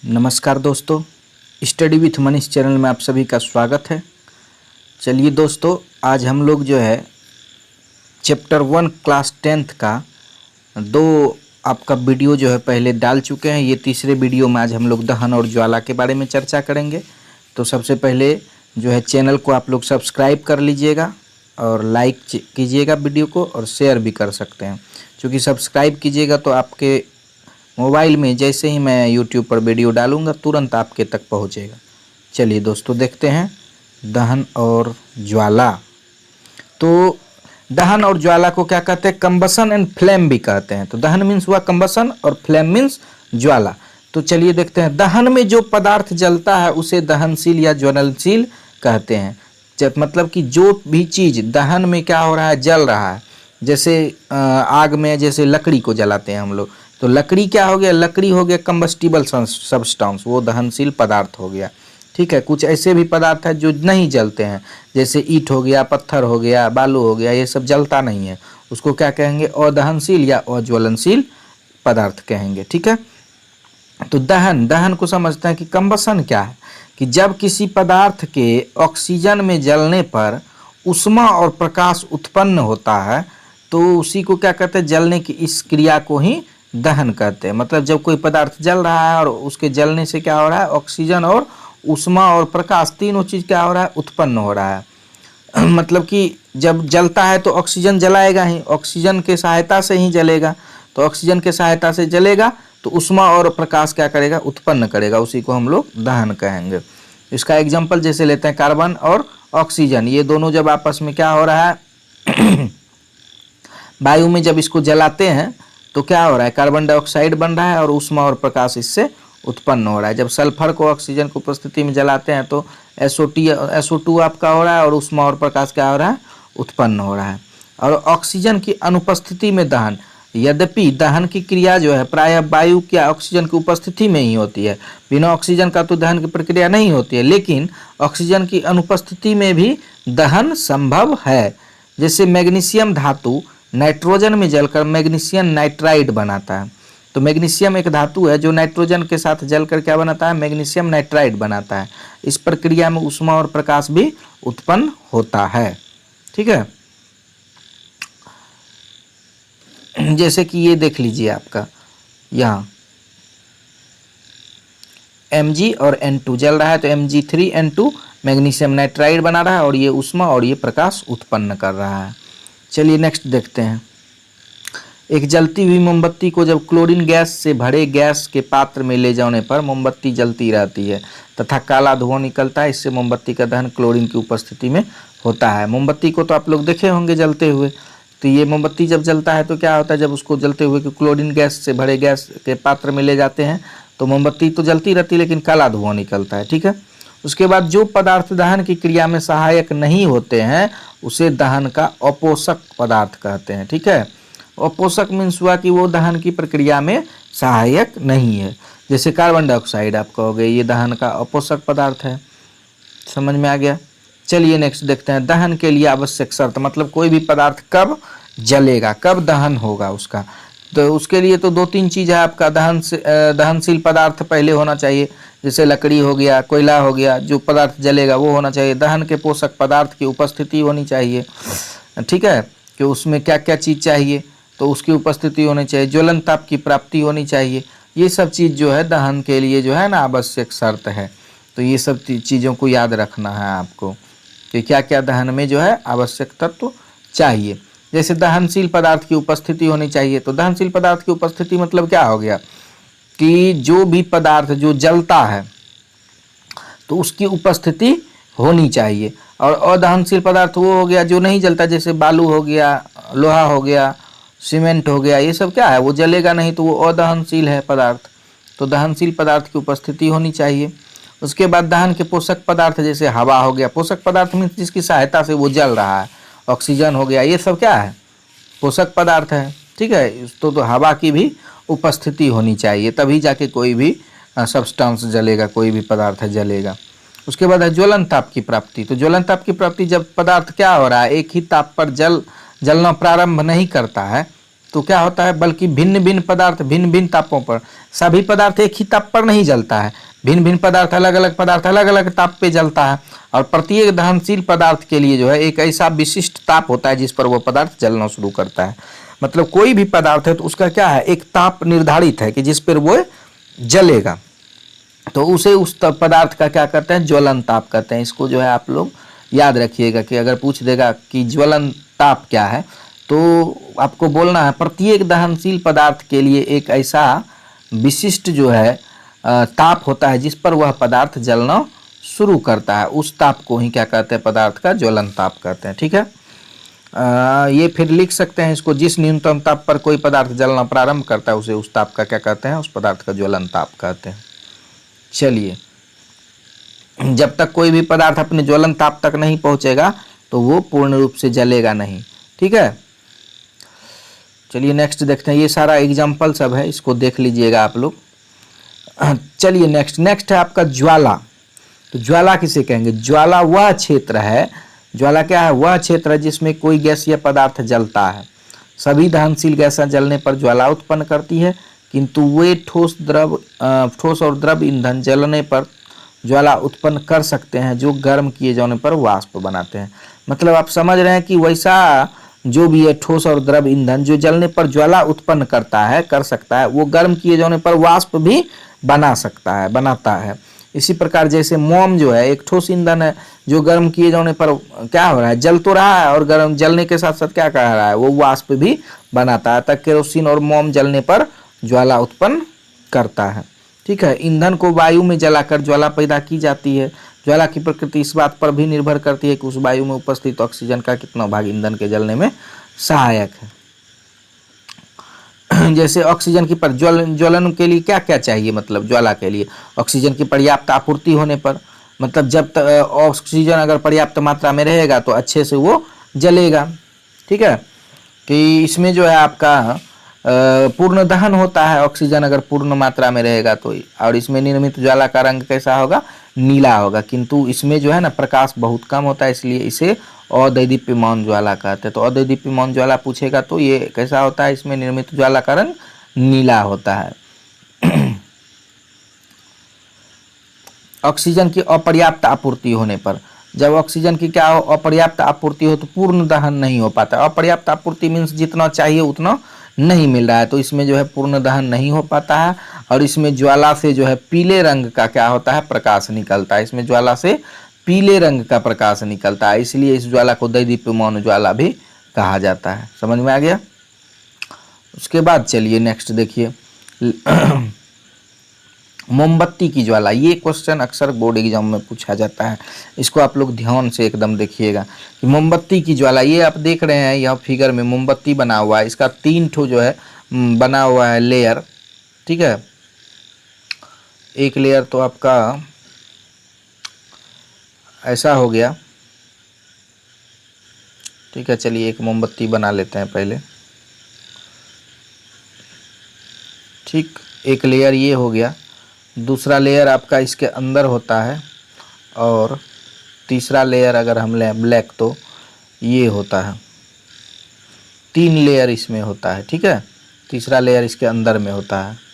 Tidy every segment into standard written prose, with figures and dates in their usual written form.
नमस्कार दोस्तों, study with Manish channel में आप सभी का स्वागत है। चलिए दोस्तों, आज हम लोग जो है चैप्टर 1 क्लास 10th का दो आपका वीडियो जो है पहले डाल चुके हैं। ये तीसरे वीडियो में आज हम लोग दहन और ज्वाला के बारे में चर्चा करेंगे। तो सबसे पहले जो है चैनल को आप लोग सब्सक्राइब कर लीजिएगा और लाइक कीजिएगा वीडियो को, और शेयर भी कर सकते हैं। क्योंकि सब्सक्राइब कीजिएगा तो आपके मोबाइल में जैसे ही मैं यूट्यूब पर वीडियो डालूंगा तुरंत आपके तक पहुंचेगा। चलिए दोस्तों, देखते हैं दहन और ज्वाला। तो दहन और ज्वाला को क्या कहते हैं? कंबसन एंड फ्लेम भी कहते हैं। तो दहन मीन्स हुआ कंबसन और फ्लेम मीन्स ज्वाला। तो चलिए देखते हैं, दहन में जो पदार्थ जलता है उसे दहनशील या ज्वलनशील कहते हैं। जब मतलब कि जो भी चीज़ दहन में क्या हो रहा है, जल रहा है। जैसे आग में जैसे लकड़ी को जलाते हैं हम लोग, तो लकड़ी क्या हो गया? लकड़ी हो गया कंबस्टिबल सब्सटेंस, वो दहनशील पदार्थ हो गया। ठीक है। कुछ ऐसे भी पदार्थ है जो नहीं जलते हैं, जैसे ईंट हो गया, पत्थर हो गया, बालू हो गया, ये सब जलता नहीं है, उसको क्या कहेंगे? अदहनशील या अज्वलनशील पदार्थ कहेंगे। ठीक है। तो दहन को समझते हैं कि कंबसन क्या है, कि जब किसी पदार्थ के ऑक्सीजन में जलने पर ऊष्मा और प्रकाश उत्पन्न होता है तो उसी को क्या कहते हैं? जलने की इस क्रिया को ही दहन कहते हैं। मतलब जब कोई पदार्थ जल रहा है और उसके जलने से क्या हो रहा है? ऑक्सीजन और ऊष्मा और प्रकाश तीनों चीज़ क्या हो रहा है? उत्पन्न हो रहा है। मतलब कि जब जलता है तो ऑक्सीजन जलाएगा ही, ऑक्सीजन के सहायता से ही जलेगा। तो ऑक्सीजन के सहायता से जलेगा तो ऊष्मा और प्रकाश क्या करेगा? उत्पन्न करेगा। उसी को हम लोग दहन कहेंगे। इसका एग्जाम्पल जैसे लेते हैं कार्बन और ऑक्सीजन, ये दोनों जब आपस में क्या हो रहा है? वायु में जब इसको जलाते हैं तो क्या हो रहा है? कार्बन डाइऑक्साइड बन रहा है और ऊष्मा और प्रकाश इससे उत्पन्न हो रहा है। जब सल्फर को ऑक्सीजन की उपस्थिति में जलाते हैं तो SO2 आपका हो रहा है और ऊष्मा और प्रकाश क्या हो रहा है? उत्पन्न हो रहा है। और ऑक्सीजन की अनुपस्थिति में दहन, यद्यपि दहन की क्रिया जो है प्रायः वायु या ऑक्सीजन की उपस्थिति में ही होती है, बिना ऑक्सीजन का तो दहन की प्रक्रिया नहीं होती है, लेकिन ऑक्सीजन की अनुपस्थिति में भी दहन संभव है। जैसे मैग्नीशियम धातु नाइट्रोजन में जलकर मैग्नीशियम नाइट्राइड बनाता है। तो मैग्नीशियम एक धातु है जो नाइट्रोजन के साथ जलकर क्या बनाता है? मैग्नीशियम नाइट्राइड बनाता है। इस प्रक्रिया में ऊष्मा और प्रकाश भी उत्पन्न होता है। ठीक है। जैसे कि ये देख लीजिए, आपका यहाँ Mg और N2 जल रहा है तो Mg3N2 मैग्नीशियम नाइट्राइड बना रहा है और ये ऊष्मा और ये प्रकाश उत्पन्न कर रहा है। चलिए नेक्स्ट देखते हैं। एक जलती हुई मोमबत्ती को जब क्लोरीन गैस से भरे गैस के पात्र में ले जाने पर मोमबत्ती जलती रहती है तथा काला धुआं निकलता है। इससे मोमबत्ती का दहन क्लोरीन की उपस्थिति में होता है। मोमबत्ती को तो आप लोग देखे होंगे जलते हुए। तो ये मोमबत्ती जब जलता है तो क्या होता है? जब उसको जलते हुए क्लोरीन गैस से भरे गैस के पात्र में ले जाते हैं तो मोमबत्ती तो जलती रहती है लेकिन काला धुआं निकलता है। ठीक है। उसके बाद जो पदार्थ दहन की क्रिया में सहायक नहीं होते हैं उसे दहन का अपोषक पदार्थ कहते हैं। ठीक है। अपोषक मीन्स हुआ कि वो दहन की प्रक्रिया में सहायक नहीं है। जैसे कार्बन डाइऑक्साइड आप कहोगे ये दहन का अपोषक पदार्थ है। समझ में आ गया? चलिए नेक्स्ट देखते हैं। दहन के लिए आवश्यक शर्त, मतलब कोई भी पदार्थ कब जलेगा, कब दहन होगा उसका। तो उसके लिए तो 2-3 चीज़ है आपका। दहनशील पदार्थ पहले होना चाहिए, जैसे लकड़ी हो गया, कोयला हो गया, जो पदार्थ जलेगा वो होना चाहिए। दहन के पोषक पदार्थ की उपस्थिति होनी चाहिए। ठीक है, कि उसमें क्या क्या चीज़ चाहिए, तो उसकी उपस्थिति होनी चाहिए। ज्वलन ताप की प्राप्ति होनी चाहिए। ये सब चीज़ जो है दहन के लिए जो है ना आवश्यक शर्त है। तो ये सब चीज़ों को याद रखना है आपको कि क्या क्या दहन में जो है आवश्यक तत्व चाहिए। जैसे दहनशील पदार्थ की उपस्थिति होनी चाहिए। तो दहनशील पदार्थ की उपस्थिति मतलब क्या हो गया? कि जो भी पदार्थ जो जलता है तो उसकी उपस्थिति होनी चाहिए। और अदहनशील पदार्थ वो हो गया जो नहीं जलता, जैसे बालू हो गया, लोहा हो गया, सीमेंट हो गया, ये सब क्या है? वो जलेगा नहीं, तो वो अदहनशील है पदार्थ। तो दहनशील पदार्थ की उपस्थिति होनी चाहिए। उसके बाद दहन के पोषक पदार्थ जैसे हवा हो गया। पोषक पदार्थ मीन्स जिसकी सहायता से वो जल रहा है। ऑक्सीजन हो गया, ये सब क्या है? पोषक पदार्थ है। ठीक है। तो हवा की भी उपस्थिति होनी चाहिए, तभी जाके कोई भी सब्सटेंस जलेगा, कोई भी पदार्थ जलेगा। उसके बाद है ज्वलन ताप की प्राप्ति। तो ज्वलन ताप की प्राप्ति जब पदार्थ क्या हो रहा है? एक ही ताप पर जलना प्रारंभ नहीं करता है, तो क्या होता है, बल्कि भिन्न भिन्न पदार्थ भिन्न भिन्न तापों पर, सभी पदार्थ एक ही ताप पर नहीं जलता है, भिन्न भिन्न पदार्थ अलग अलग ताप पे जलता है। और प्रत्येक दहनशील पदार्थ के लिए जो है एक ऐसा विशिष्ट ताप होता है जिस पर वो पदार्थ जलना शुरू करता है। मतलब कोई भी पदार्थ है तो उसका क्या है, एक ताप निर्धारित है कि जिस पर वो जलेगा, तो उसे उस पदार्थ का क्या कहते हैं, ज्वलन ताप कहते हैं। इसको जो है आप लोग याद रखिएगा कि अगर पूछ देगा कि ज्वलन ताप क्या है, तो आपको बोलना है प्रत्येक दहनशील पदार्थ के लिए एक ऐसा विशिष्ट जो है ताप होता है जिस पर वह पदार्थ जलना शुरू करता है, उस ताप को ही क्या कहते हैं, पदार्थ का ज्वलन ताप कहते हैं। ठीक है, ये फिर लिख सकते हैं इसको, जिस न्यूनतम ताप पर कोई पदार्थ जलना प्रारंभ करता है उसे उस ताप का क्या कहते हैं, उस पदार्थ का ज्वलन ताप कहते हैं। चलिए, जब तक कोई भी पदार्थ अपने ज्वलन ताप तक नहीं पहुंचेगा तो वो पूर्ण रूप से जलेगा नहीं। ठीक है, चलिए नेक्स्ट देखते हैं। ये सारा एग्जाम्पल सब है, इसको देख लीजिएगा आप लोग। चलिए नेक्स्ट है आपका ज्वाला। तो ज्वाला किसे कहेंगे, ज्वाला वह क्षेत्र है, ज्वाला क्या है, वह क्षेत्र है जिसमें कोई गैस या पदार्थ जलता है। सभी दहनशील गैसें जलने पर ज्वाला उत्पन्न करती है, किंतु वे ठोस और द्रव ईंधन जलने पर ज्वाला उत्पन्न कर सकते हैं जो गर्म किए जाने पर वाष्प बनाते हैं। मतलब आप समझ रहे हैं कि वैसा जो भी है ठोस और द्रव ईंधन जो जलने पर ज्वाला उत्पन्न कर सकता है, वो गर्म किए जाने पर वाष्प भी बनाता है। इसी प्रकार जैसे मोम जो है एक ठोस ईंधन है जो गर्म किए जाने पर क्या हो रहा है, जल तो रहा है, और गर्म जलने के साथ साथ क्या कर रहा है, वो वाष्प भी बनाता है। तब केरोसिन और मोम जलने पर ज्वाला उत्पन्न करता है। ठीक है, ईंधन को वायु में जलाकर ज्वाला पैदा की जाती है। ज्वाला की प्रकृति इस बात पर भी निर्भर करती है कि उस वायु में उपस्थित ऑक्सीजन का कितना भाग ईंधन के जलने में सहायक है। जैसे ऑक्सीजन की ज्वलन के लिए क्या क्या चाहिए, मतलब ज्वाला के लिए ऑक्सीजन की पर्याप्त आपूर्ति होने पर, मतलब जब तक ऑक्सीजन अगर पर्याप्त मात्रा में रहेगा तो अच्छे से वो जलेगा। ठीक है, कि इसमें जो है आपका पूर्ण दहन होता है, ऑक्सीजन अगर पूर्ण मात्रा में रहेगा तो। और इसमें निर्मित ज्वाला का रंग कैसा होगा, नीला होगा, किंतु इसमें जो है ना प्रकाश बहुत कम होता है, इसलिए इसे अदैदीप्यमान ज्वाला कहते हैं। तो अदैदीप्यमान ज्वाला पूछेगा तो ये कैसा होता है, इसमें निर्मित ज्वाला का रंग नीला होता है। ऑक्सीजन की अपर्याप्त आपूर्ति होने पर, जब ऑक्सीजन की क्या हो, अपर्याप्त आपूर्ति हो तो पूर्ण दहन नहीं हो पाता। अपर्याप्त आपूर्ति मीन्स जितना चाहिए उतना नहीं मिल रहा है, तो इसमें जो है पूर्ण दहन नहीं हो पाता है। और इसमें ज्वाला से जो है पीले रंग का क्या होता है, प्रकाश निकलता है। इसमें ज्वाला से पीले रंग का प्रकाश निकलता है, इसलिए इस ज्वाला को दैदीप्यमान ज्वाला भी कहा जाता है। समझ में आ गया। उसके बाद चलिए नेक्स्ट देखिए, मोमबत्ती की ज्वाला। ये क्वेश्चन अक्सर बोर्ड एग्जाम में पूछा जाता है, इसको आप लोग ध्यान से एकदम देखिएगा कि मोमबत्ती की ज्वाला, ये आप देख रहे हैं यह फिगर में मोमबत्ती बना हुआ है, इसका 3 ठो जो है बना हुआ है लेयर। ठीक है, एक लेयर तो आपका ऐसा हो गया। ठीक है, चलिए एक मोमबत्ती बना लेते हैं पहले। ठीक, एक लेयर ये हो गया, दूसरा लेयर आपका इसके अंदर होता है, और तीसरा लेयर अगर हम लें ब्लैक तो ये होता है। 3 लेयर इसमें होता है। ठीक है, तीसरा लेयर इसके अंदर में होता है।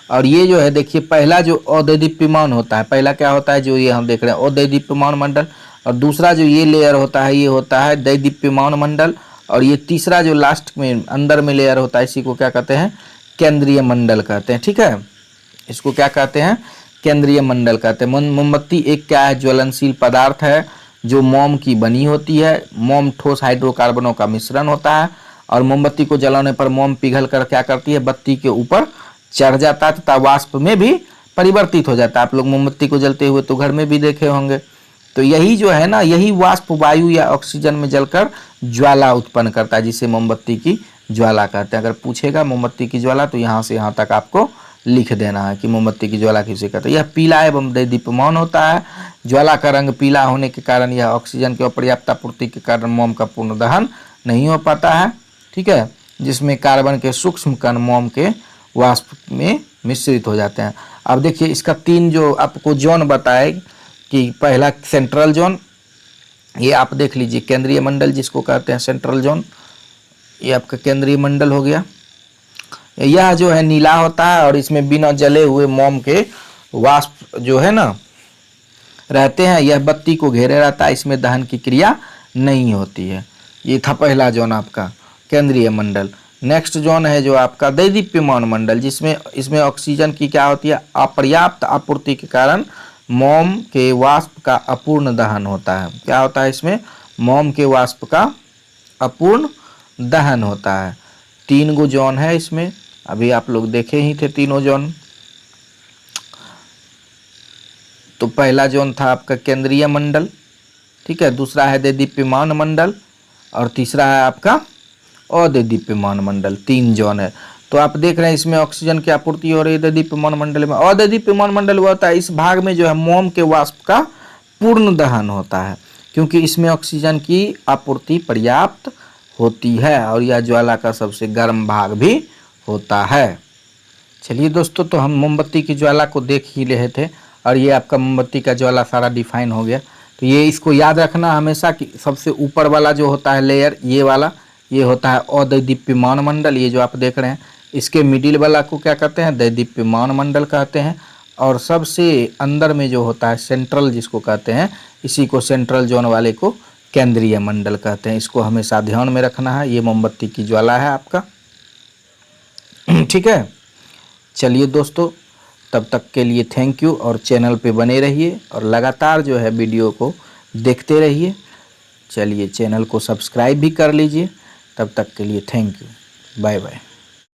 और ये जो है देखिए, पहला जो अदैदीप्यमान होता है, पहला क्या होता है जो ये हम देख रहे हैं अदैदीप्यमान मंडल, और दूसरा जो ये लेयर होता है ये होता है दैदीप्यमान मंडल, और ये तीसरा जो लास्ट में अंदर में लेयर होता है इसी को क्या कहते हैं, केंद्रीय मंडल कहते हैं। ठीक है, इसको क्या कहते हैं, केंद्रीय मंडल कहते हैं। मोमबत्ती एक क्या है, ज्वलनशील पदार्थ है जो मोम की बनी होती है। मोम ठोस हाइड्रोकार्बनों का मिश्रण होता है, और मोमबत्ती को जलाने पर मोम पिघल कर क्या करती है, बत्ती के ऊपर चढ़ जाता है तथा वाष्प में भी परिवर्तित हो जाता है। आप लोग मोमबत्ती को जलते हुए तो घर में भी देखे होंगे। तो यही जो है ना, यही वाष्प वायु या ऑक्सीजन में जलकर ज्वाला उत्पन्न करता है, जिसे मोमबत्ती की ज्वाला कहते हैं। अगर पूछेगा मोमबत्ती की ज्वाला तो यहाँ से यहाँ तक आपको लिख देना है कि मोमबत्ती की ज्वाला किसे कहते हैं। यह पीला एवं दैदीप्यमान होता है। ज्वाला का रंग पीला होने के कारण यह ऑक्सीजन की अपर्याप्त आपूर्ति के कारण मोम का पूर्ण दहन नहीं हो पाता है। ठीक है, जिसमें कार्बन के सूक्ष्म कण मोम के वाष्प में मिश्रित हो जाते हैं। अब देखिए इसका 3 जो आपको जोन बताए कि पहला सेंट्रल जोन, ये आप देख लीजिए केंद्रीय मंडल जिसको कहते हैं सेंट्रल जोन, ये आपका केंद्रीय मंडल हो गया। यह जो है नीला होता है और इसमें बिना जले हुए मोम के वाष्प जो है ना रहते हैं। यह बत्ती को घेरे रहता है, इसमें दहन की क्रिया नहीं होती है। ये था पहला जोन आपका केंद्रीय मंडल। नेक्स्ट जोन है जो आपका दैदीप्यमान मंडल, जिसमें इसमें ऑक्सीजन की क्या होती है, अपर्याप्त आपूर्ति के कारण मोम के वाष्प का अपूर्ण दहन होता है। क्या होता है इसमें, मोम के वाष्प का अपूर्ण दहन होता है। 3 गो जोन है इसमें, अभी आप लोग देखे ही थे तीनों जोन। तो पहला जोन था आपका केंद्रीय मंडल, ठीक है, दूसरा है दैदीप्यमान मंडल और तीसरा है आपका अदैदीप्यमान मंडल। 3 जोन है। तो आप देख रहे हैं इसमें ऑक्सीजन की आपूर्ति हो रही है दैदीप्यमान मंडल में। अदैदीप्यमान मंडल वो होता है इस भाग में जो है मोम के वाष्प का पूर्ण दहन होता है, क्योंकि इसमें ऑक्सीजन की आपूर्ति पर्याप्त होती है और यह ज्वाला का सबसे गर्म भाग भी होता है। चलिए दोस्तों, तो हम मोमबत्ती की ज्वाला को देख ही रहे थे और ये आपका मोमबत्ती का ज्वाला सारा डिफाइन हो गया। तो ये इसको याद रखना हमेशा कि सबसे ऊपर वाला जो होता है लेयर, ये वाला, ये होता है अदैदीप्यमान मंडल। ये जो आप देख रहे हैं इसके मिडिल वाला को क्या कहते हैं, दैदीप्यमान मंडल कहते हैं। और सबसे अंदर में जो होता है सेंट्रल जिसको कहते हैं, इसी को सेंट्रल जोन वाले को केंद्रीय मंडल कहते हैं। इसको हमेशा ध्यान में रखना है। ये मोमबत्ती की ज्वाला है आपका, ठीक है। चलिए दोस्तों, तब तक के लिए थैंक यू और चैनल पे बने रहिए और लगातार जो है वीडियो को देखते रहिए। चलिए चैनल को सब्सक्राइब भी कर लीजिए। तब तक के लिए थैंक यू, बाय बाय।